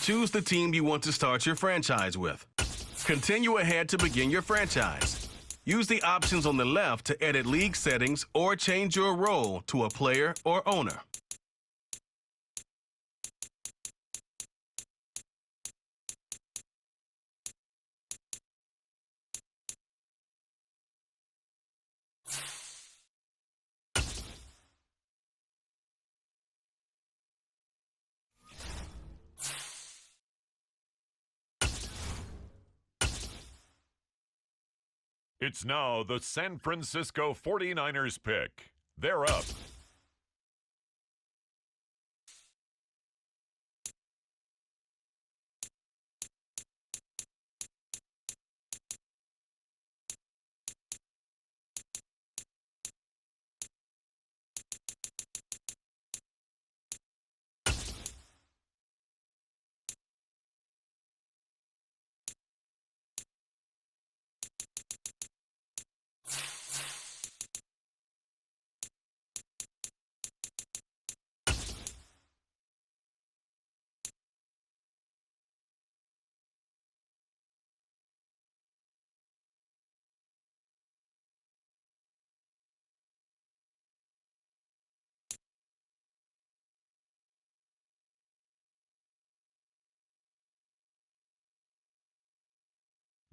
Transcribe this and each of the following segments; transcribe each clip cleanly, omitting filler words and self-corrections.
Choose the team you want to start your franchise with. Continue ahead to begin your franchise. Use the options on the left to edit league settings or change your role to a player or owner. It's now the San Francisco 49ers pick. They're up.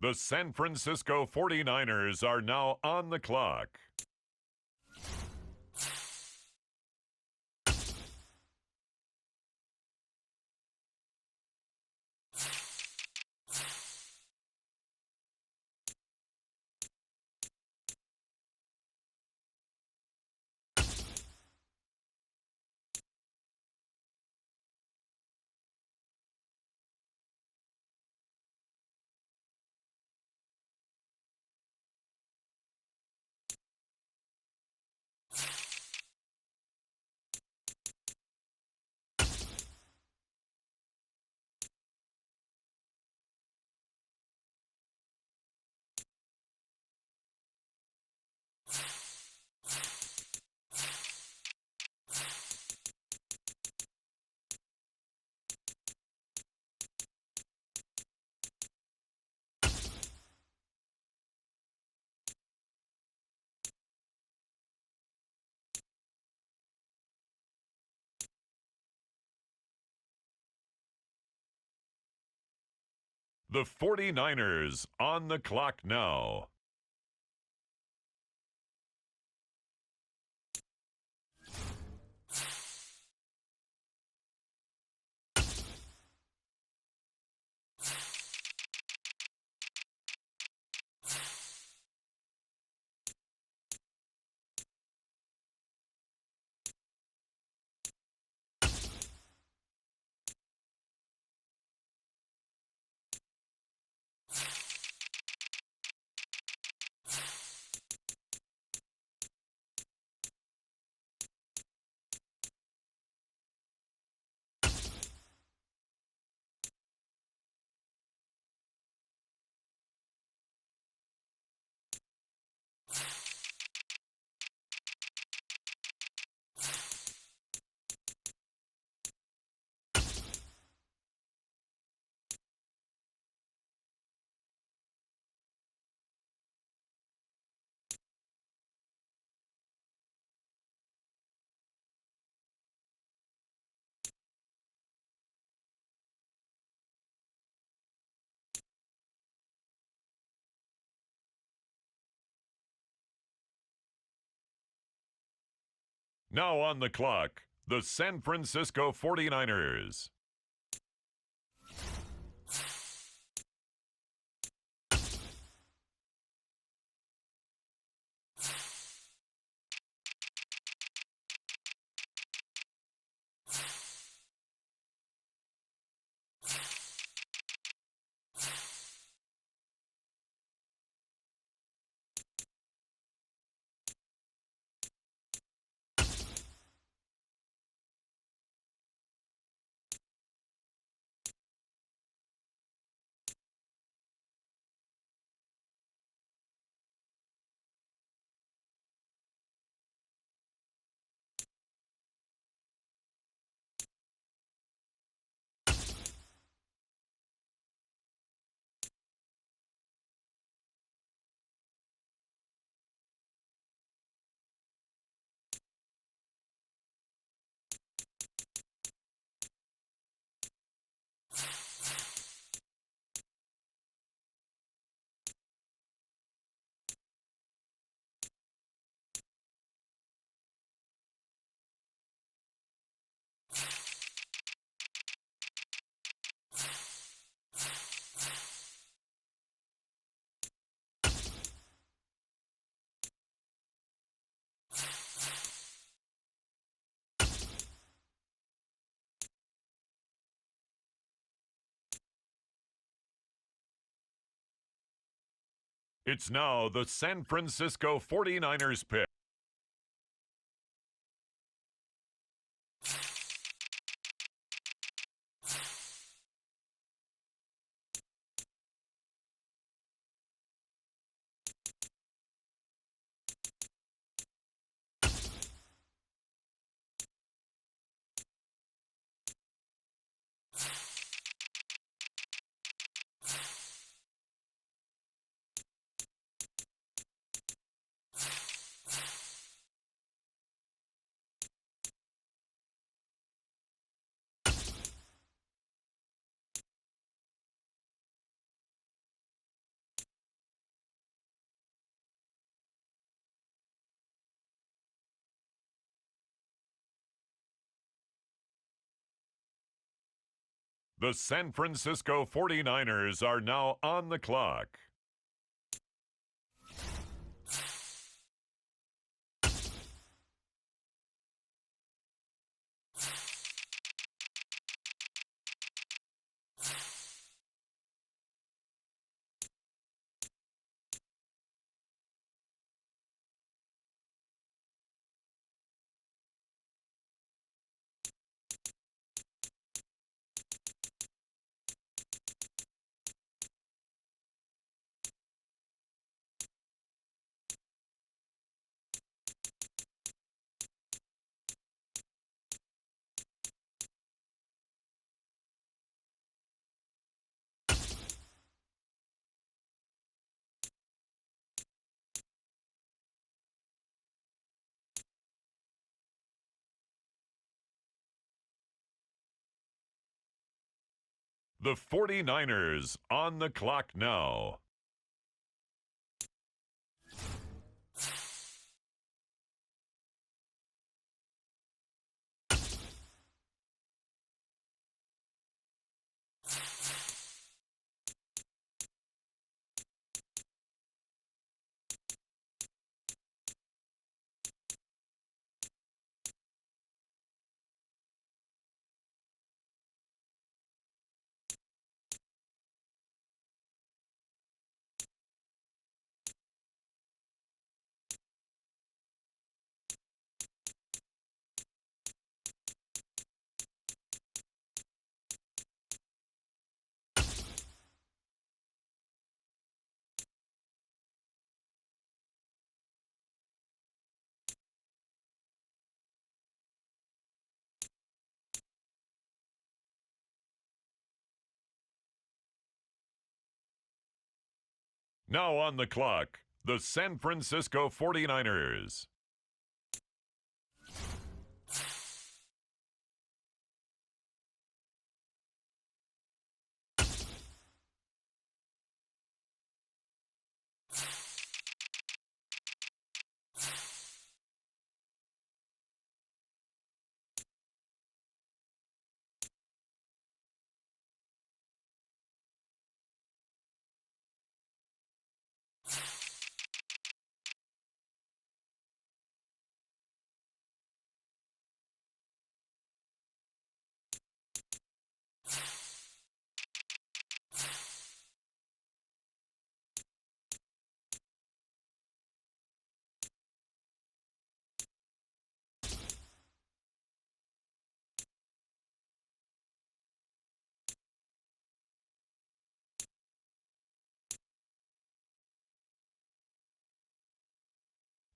The San Francisco 49ers are now on the clock. The 49ers on the clock now. Now on the clock, the San Francisco 49ers. It's now the San Francisco 49ers pick. The San Francisco 49ers are now on the clock. The 49ers on the clock now. Now on the clock, the San Francisco 49ers.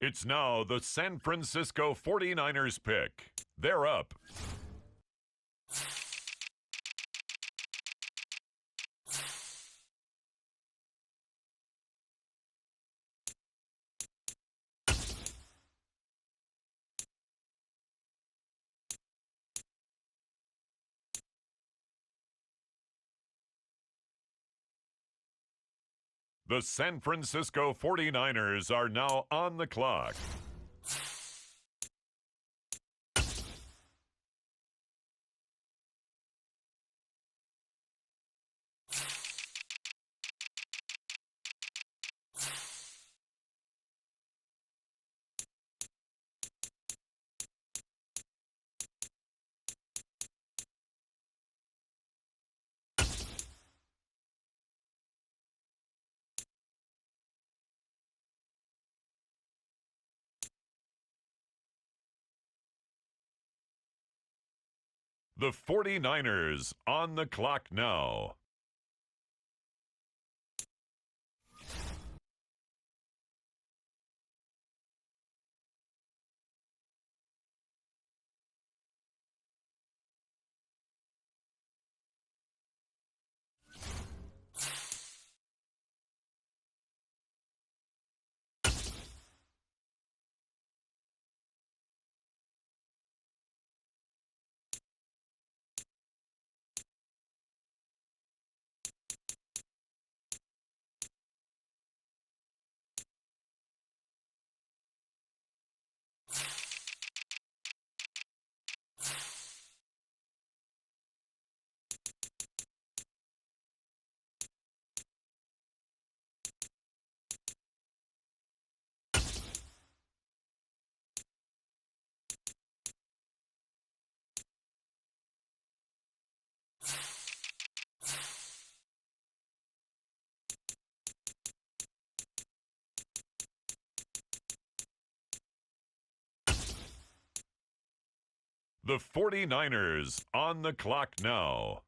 It's now the San Francisco 49ers pick. They're up. The San Francisco 49ers are now on the clock. The 49ers on the clock now. The 49ers on the clock now.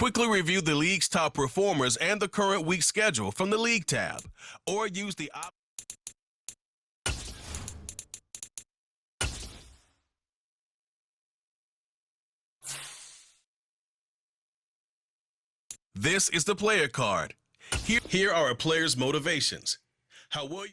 Quickly review the league's top performers and the current week schedule from the League tab, or use the This is the player card. Here are a player's motivations. How will you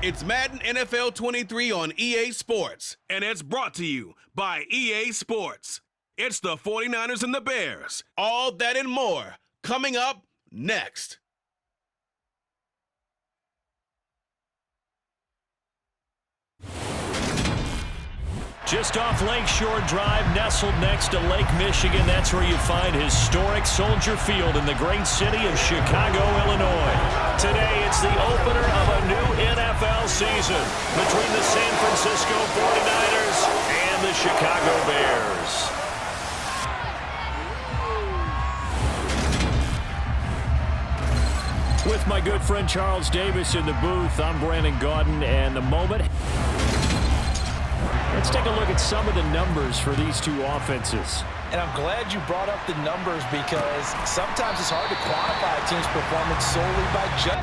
It's Madden NFL 23 on EA Sports, and it's brought to you by EA Sports. It's the 49ers and the Bears. All that and more coming up next. Just off Lakeshore Drive, nestled next to Lake Michigan. That's where you find historic Soldier Field in the great city of Chicago, Illinois. Today, it's the opener of a new NFL season between the San Francisco 49ers and the Chicago Bears. With my good friend Charles Davis in the booth, I'm Brandon Gaudin, and the moment... Let's take a look at some of the numbers for these two offenses. And I'm glad you brought up the numbers because sometimes it's hard to quantify a team's performance solely by just...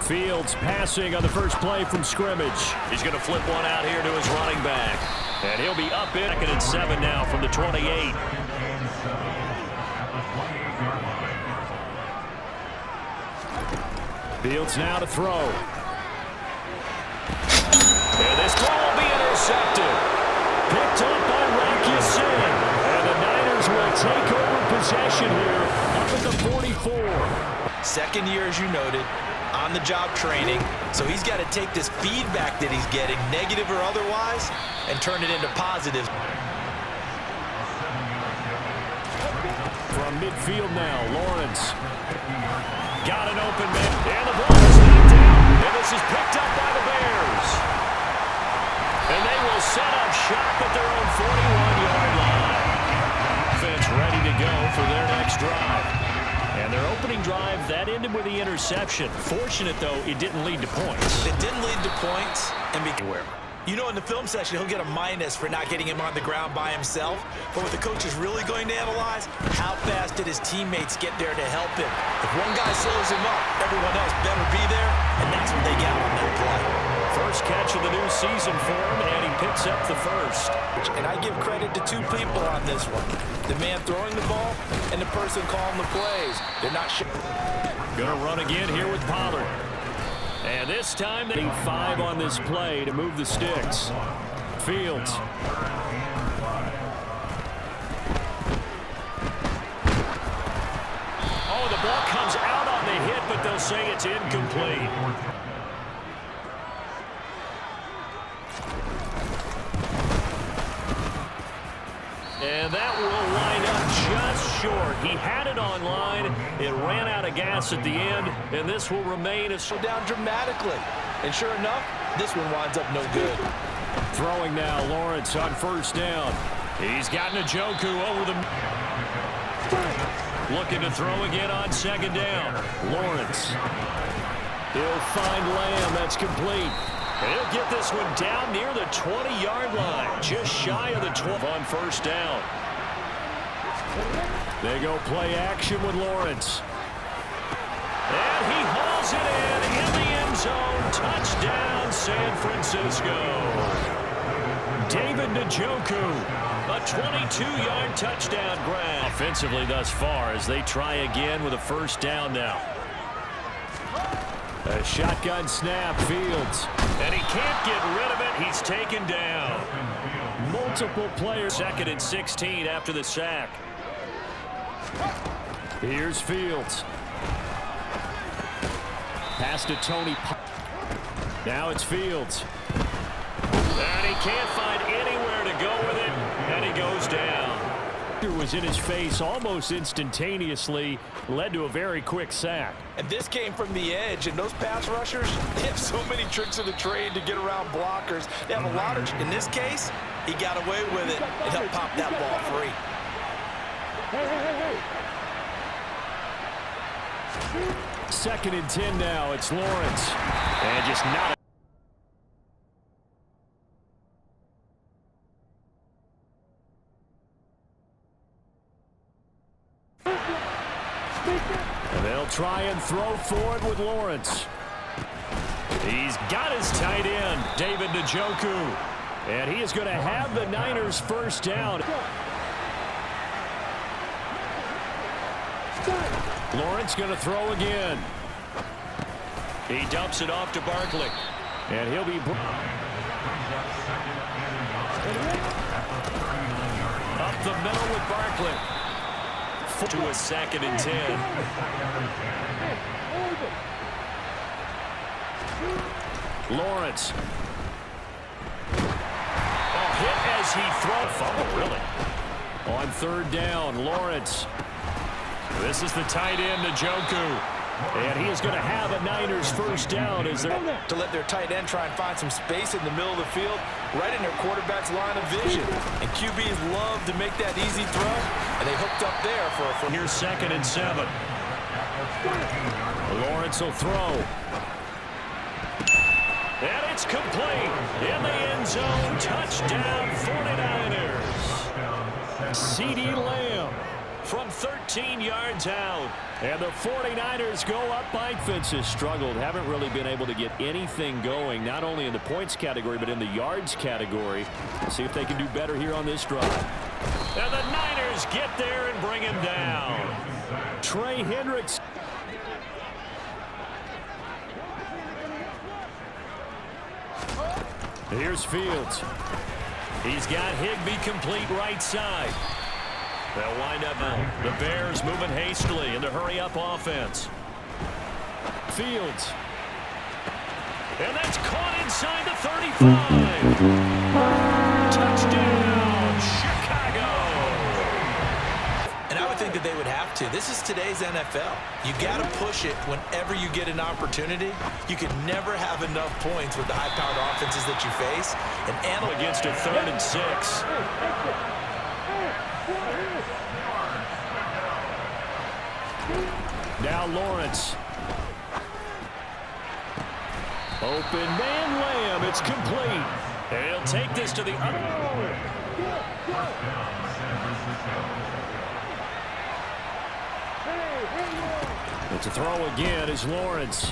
Fields passing on the first play from scrimmage. He's going to flip one out here to his running back. And he'll be up in 2nd and 7 now from the 28. Fields now to throw. And this ball will be intercepted. Picked up by Rocky Sin. And the Niners will take over possession here up at the 44. Second year, as you noted, on-the-job training. So he's got to take this feedback that he's getting, negative or otherwise, and turn it into positive. From midfield now, Lawrence. Got an open man, and the ball is knocked down. And this is picked up by the Bears. And they will set up shop at their own 41-yard line. Offense ready to go for their next drive. And their opening drive, that ended with the interception. Fortunate, though, it didn't lead to points. It didn't lead to points, and you know, in the film session, he'll get a minus for not getting him on the ground by himself. But what the coach is really going to analyze, how fast did his teammates get there to help him? If one guy slows him up, everyone else better be there, and that's what they got on that play. First catch of the new season for him, and he picks up the first. And I give credit to two people on this one. The man throwing the ball and the person calling the plays. They're not sure. Gonna run again here with Pollard. And this time they need 5 on this play to move the sticks. Fields. Oh, the ball comes out on the hit, but they'll say it's incomplete. And that will line up just short. He had it on line. It ran out of gas at the end, and this will remain a slow down dramatically. And sure enough, this one winds up no good. Throwing now, Lawrence on first down. He's got Njoku over the... Looking to throw again on second down. Lawrence. He'll find Lamb. That's complete. He'll get this one down near the 20-yard line, just shy of the 12 on first down. They go play action with Lawrence. And he hauls it in the end zone. Touchdown, San Francisco. David Njoku, a 22-yard touchdown grab. Offensively thus far as they try again with a first down now. A shotgun snap, Fields. And he can't get rid of it. He's taken down. Multiple players. 2nd and 16 after the sack. Here's Fields. Pass to Tony. Now it's Fields. And he can't find anywhere to go with it. And he goes down. Was in his face almost instantaneously, led to a very quick sack. And this came from the edge, and those pass rushers, they have so many tricks of the trade to get around blockers. They have a lot of, in this case, he got away with it and helped pop that ball free. 2nd and 10 now, it's Lawrence. And just not a they'll try and throw for it with Lawrence. He's got his tight end, David Njoku. And he is going to have the Niners first down. Lawrence going to throw again. He dumps it off to Barkley. And he'll be... Up the middle with Barkley. To a 2nd and 10. Lawrence. Oh, hit as he throws. Fumble, really. On 3rd down, Lawrence. This is the tight end, Njoku. And he is going to have a Niners first down as they're to let their tight end try and find some space in the middle of the field, right in their quarterback's line of vision. And QBs love to make that easy throw, and they hooked up there for here's 2nd and 7. Lawrence will throw. And it's complete. In the end zone, touchdown 49ers. CeeDee Lamb from 13 yards out. And the 49ers go up by fences. Struggled. Haven't really been able to get anything going, not only in the points category, but in the yards category. See if they can do better here on this drive. And the Niners get there and bring him down. Trey Hendricks. Here's Fields. He's got Higbee complete right side. They'll wind up now. The Bears moving hastily in the hurry-up offense. Fields. And that's caught inside the 35. Touchdown, Chicago. And I would think that they would have to. This is today's NFL. You got to push it whenever you get an opportunity. You can never have enough points with the high-powered offenses that you face. And against a 3rd and 6. Now Lawrence. Open man Lamb. It's complete. And he'll take this to the... It's a throw again is Lawrence.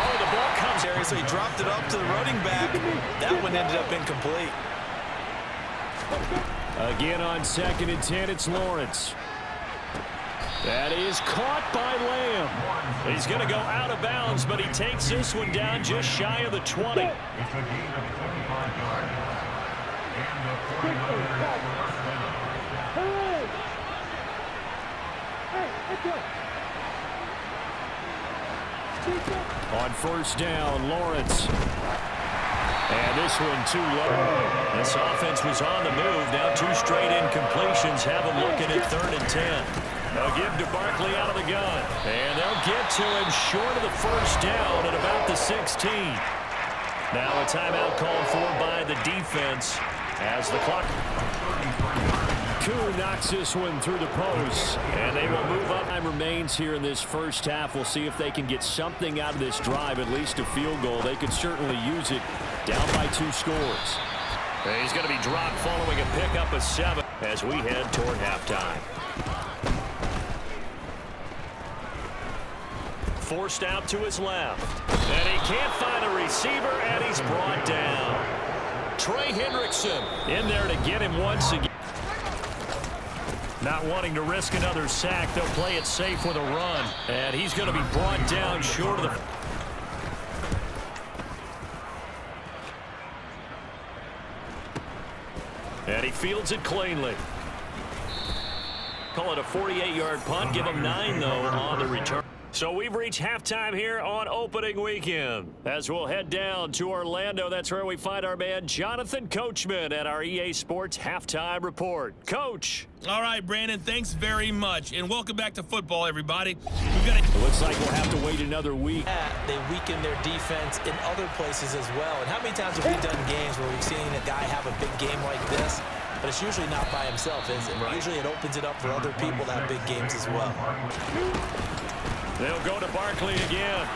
oh, the ball comes there, so he dropped it up to the running back. That one ended up incomplete. Again on 2nd and 10, it's Lawrence. That is caught by Lamb. He's going to go out of bounds, but he takes this one down just shy of the 20. On 1st down, Lawrence. And this one too low. This offense was on the move. Now 2 straight incompletions have them looking at 3rd and 10. They'll give to Barkley out of the gun. And they'll get to him short of the 1st down at about the 16. Now a timeout called for by the defense as the clock. Koo knocks this one through the post. And they will move up. Time remains here in this first half. We'll see if they can get something out of this drive, at least a field goal. They could certainly use it. Down by 2 scores. And he's going to be dropped following a pickup of 7 as we head toward halftime. Forced out to his left. And he can't find a receiver, and he's brought down. Trey Hendrickson in there to get him once again. Not wanting to risk another sack, they'll play it safe with a run. And he's going to be brought down short of the... And he fields it cleanly. Call it a 48-yard punt. Give him 9, though, on the return. So we've reached halftime here on opening weekend. As we'll head down to Orlando, that's where we find our man Jonathan Coachman at our EA Sports Halftime Report. Coach. All right, Brandon, thanks very much. And welcome back to football, everybody. It looks like we'll have to wait another week. They weaken their defense in other places as well. And how many times have we done games where we've seen a guy have a big game like this? But it's usually not by himself, is it? Right. Usually it opens it up for other people to have big games as well. They'll go to Barkley again.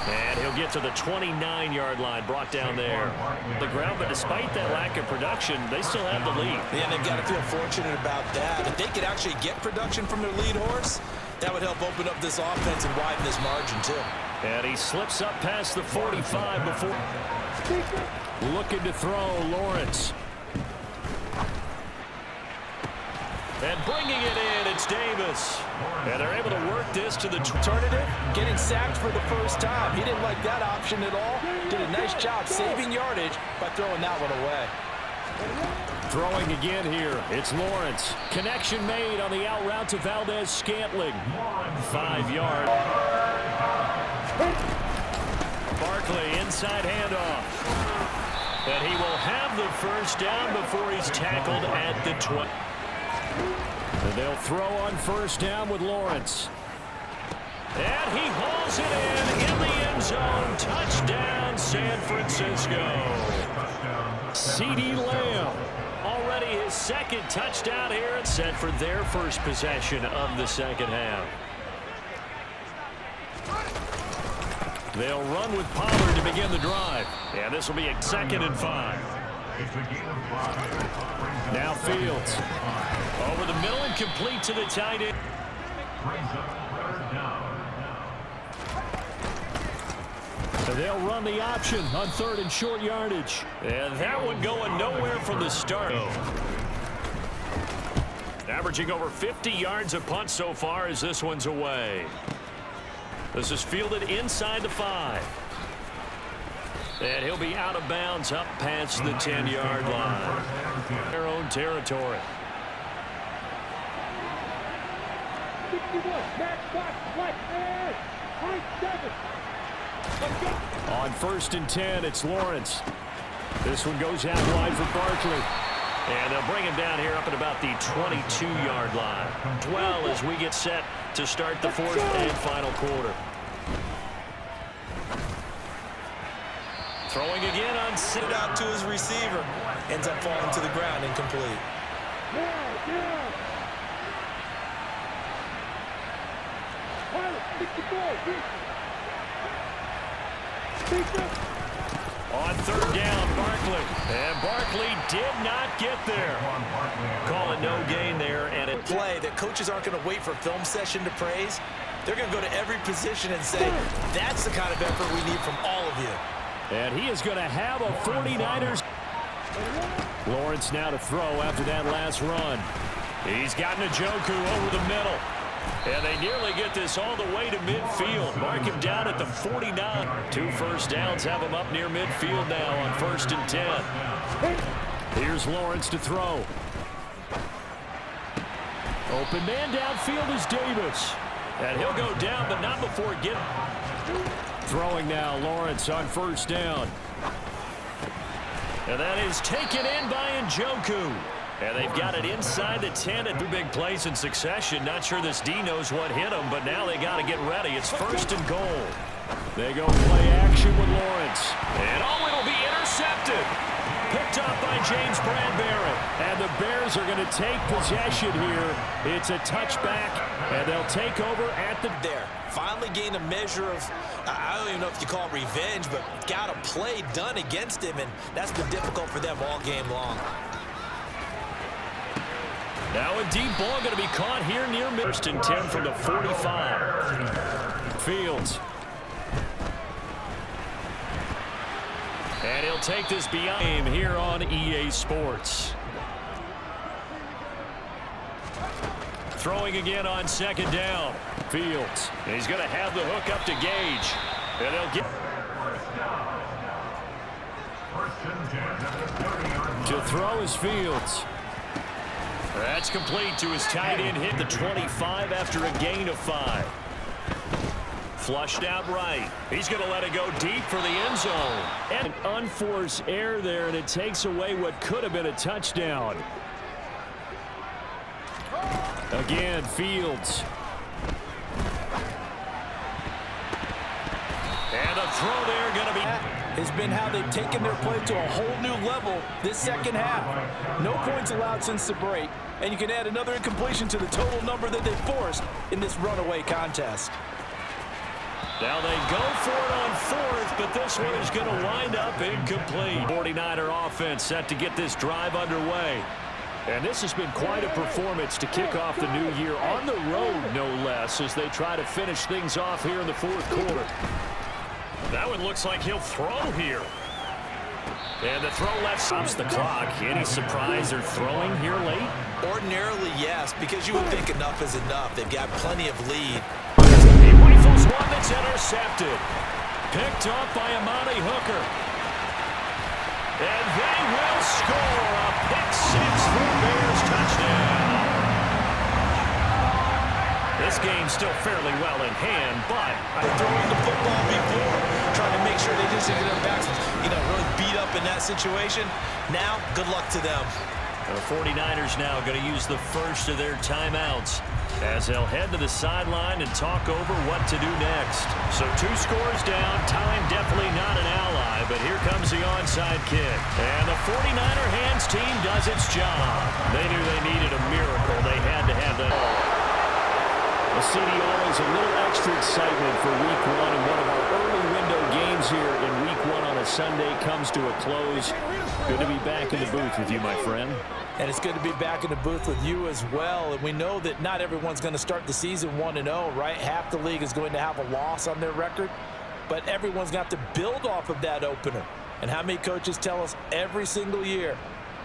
And he'll get to the 29-yard line, brought down there. The ground, but despite that lack of production, they still have the lead. Yeah, and they've got to feel fortunate about that. If they could actually get production from their lead horse, that would help open up this offense and widen this margin, too. And he slips up past the 45 before. Looking to throw, Lawrence. And bringing it in, it's Davis. And they're able to work this to the alternative, getting sacked for the first time. He didn't like that option at all. Did a nice job saving yardage by throwing that one away. Throwing again here. It's Lawrence. Connection made on the out route to Valdez-Scantling. 5 yards. Barkley inside handoff. And he will have the first down before he's tackled at the 20. And they'll throw on first down with Lawrence. And he hauls it in the end zone. Touchdown, San Francisco. CeeDee Lamb. Already his second touchdown here. It's set for their first possession of the second half. They'll run with Pollard to begin the drive. And this will be a 2nd and 5. Now Fields. Over the middle and complete to the tight end. They'll run the option on 3rd and short yardage. And that one going nowhere from the start. Averaging over 50 yards a punt so far as this one's away. This is fielded inside the 5. And he'll be out of bounds up past the 10-yard line. Their own territory. On 1st and 10, it's Lawrence. This one goes out wide for Barkley. And they'll bring him down here up at about the 22-yard line. Well, as we get set to start the 4th and final quarter. Throwing again on Sit it out to his receiver. Ends up falling to the ground, incomplete. On 3rd down, Barkley. And Barkley did not get there. Calling no gain there. And it play that coaches aren't going to wait for film session to praise. They're going to go to every position and say, that's the kind of effort we need from all of you. And he is going to have a 49ers. Lawrence now to throw after that last run. He's got Njoku over the middle. And they nearly get this all the way to midfield. Mark him down at the 49. 2 first downs have him up near midfield now on 1st and 10. Here's Lawrence to throw. Open man downfield is Davis. And he'll go down, but not before getting. Throwing now, Lawrence on 1st down. And that is taken in by Njoku. And they've got it inside the 10 at 2 big plays in succession. Not sure this D knows what hit him, but now they got to get ready. It's 1st and goal. They go play action with Lawrence. And it'll be intercepted. Picked up by James Bradbury. And the Bears are going to take possession here. It's a touchback, and they'll take over at the... There. Finally gained a measure of, I don't even know if you call it revenge, but got a play done against him, and that's been difficult for them all game long. Now a deep ball going to be caught here near 1st and 10 from the 45. Fields. And he'll take this beyond him here on EA Sports. Throwing again on 2nd down. Fields. And he's going to have the hook up to Gage. And they'll get... To throw is Fields. That's complete to his tight end, hit the 25 after a gain of 5. Flushed out right. He's going to let it go deep for the end zone. And an unforced error there, and it takes away what could have been a touchdown. Again, Fields. And a throw there going to be... Has been how they've taken their play to a whole new level this second half. No points allowed since the break, and you can add another incompletion to the total number that they forced in this runaway contest. Now they go for it on 4th, but this one is going to wind up incomplete. 49er offense set to get this drive underway. And this has been quite a performance to kick off the new year on the road, no less, as they try to finish things off here in the 4th quarter. That one looks like he'll throw here. And the throw left stops the clock. Any surprise they're throwing here late? Ordinarily, yes, because you would think enough is enough. They've got plenty of lead. He rifles one that's intercepted. Picked up by Amani Hooker. And they will score a pick six for Bears touchdown. This game's still fairly well in hand, but They're throwing the football before, trying to make sure they just get their backs, really beat up in that situation. Now, good luck to them. the 49ers now going to use the first of their timeouts as they'll head to the sideline and talk over what to do next. So 2 scores down, time definitely not an ally, but here comes the onside kick. And the 49er hands team does its job. They knew they needed a miracle. They had to have that. CD, always a little extra excitement for Week 1, and one of our early window games here in Week 1 on a Sunday comes to a close. Good to be back in the booth with you, my friend. And it's good to be back in the booth with you as well. And we know that not everyone's going to start the season 1-0, right? Half the league is going to have a loss on their record, but everyone's going to have to build off of that opener. And how many coaches tell us every single year,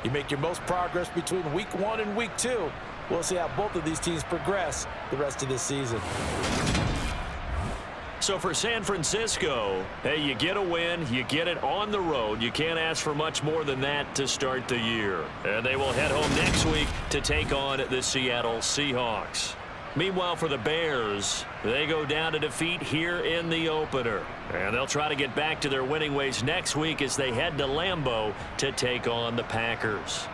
you make your most progress between Week 1 and Week 2. We'll see how both of these teams progress the rest of this season. So for San Francisco, hey, you get a win, you get it on the road. You can't ask for much more than that to start the year. And they will head home next week to take on the Seattle Seahawks. Meanwhile, for the Bears, they go down to defeat here in the opener. And they'll try to get back to their winning ways next week as they head to Lambeau to take on the Packers.